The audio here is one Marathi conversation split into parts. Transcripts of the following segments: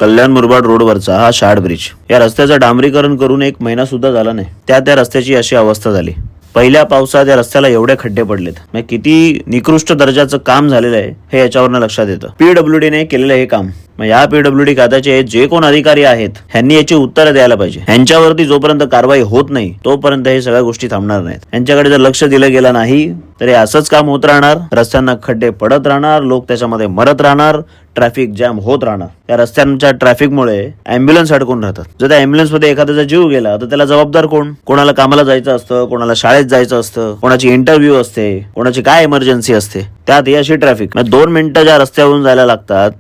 कल्याण मुरबाड रोडवरचा हा शार्ड ब्रिज, या रस्त्याचं डांबरीकरण करून 1 महिना सुद्धा झाला नाही, त्या रस्त्याची अशी अवस्था झाली. पहिल्या पावसात या रस्त्याला एवढे खड्डे पडलेत, म्हणजे किती निकृष्ट दर्जाचं काम झालेलं आहे हे याच्यावरनं लक्षात येतं. पीडब्ल्यूडीने केलेलं हे काम, मग या पीडब्ल्यूडी खात्याचे जे कोण अधिकारी आहेत ह्यांनी याची उत्तरं द्यायला पाहिजे. ह्यांच्यावरती जोपर्यंत कारवाई होत नाही तोपर्यंत हे सगळ्या गोष्टी थांबणार नाहीत. यांच्याकडे जर लक्ष दिलं गेलं नाही तर हे असंच काम होत राहणार, रस्त्यांना खड्डे पडत राहणार, लोक त्याच्यामध्ये मरत राहणार, ट्रॅफिक जॅम होत राहणार. या रस्त्यांच्या ट्रॅफिकमुळे अँब्युलन्स अडकून राहतात. जर त्या अँब्युलन्स मध्ये एखाद्याचा जीव गेला तर त्याला जबाबदार कोण? कोणाला कामाला जायचं असतं, कोणाला शाळेत जायचं असतं, कोणाची इंटरव्ह्यू असते, कोणाची काय इमर्जन्सी असते, त्यात ही अशी ट्रॅफिक. 2 मिनिटं ज्या रस्त्यावरून जायला लागतात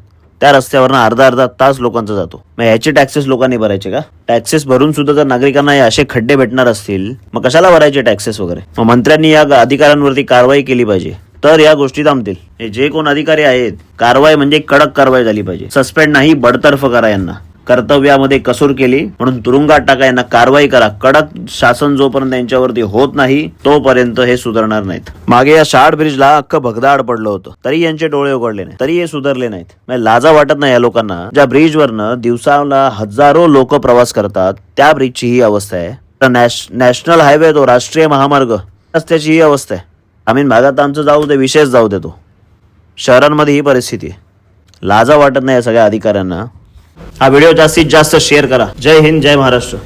त्या रस्त्यावरनं अर्धा तास लोकांचा जातो. मग ह्याचे टॅक्सेस लोकांनी भरायचे का? टॅक्सेस भरून सुद्धा जर नागरिकांना हे असे खड्डे भेटणार असतील मग कशाला भरायचे टॅक्सेस वगैरे? मग मंत्र्यांनी या अधिकाऱ्यांवरती कारवाई केली पाहिजे, तर या गोष्टी थांबतील. हे जे कोण अधिकारी आहेत, कारवाई म्हणजे कडक कारवाई झाली पाहिजे. सस्पेंड नाही, बडतर्फ करा यांना. कर्तव्यामध्ये कसूर केली म्हणून तुरुंगात टाका, यांना कारवाई करा. कडक शासन जोपर्यंत यांच्यावरती होत नाही तोपर्यंत हे सुधारणार नाहीत. मागे या शार्ड ब्रिजला अख्खं भगदाड पडलं होतं, तरी यांचे डोळे उघडले नाही, तरी हे सुधारले नाहीत. लाजा वाटत नाही या लोकांना. ज्या ब्रिजवरनं दिवसाला हजारो लोक प्रवास करतात त्या ब्रिजची ही अवस्था आहे. नॅशनल हायवे, तो राष्ट्रीय महामार्ग, रस्त्याची ही अवस्था आहे. ग्रामीण भागात आमचं जाऊ दे, विशेष जाऊ देतो, शहरांमध्ये ही परिस्थिती आहे. लाजा वाटत नाही या सगळ्या अधिकाऱ्यांना. हा व्हिडिओ जास्तीत जास्त शेअर करा. जय हिंद, जय महाराष्ट्र.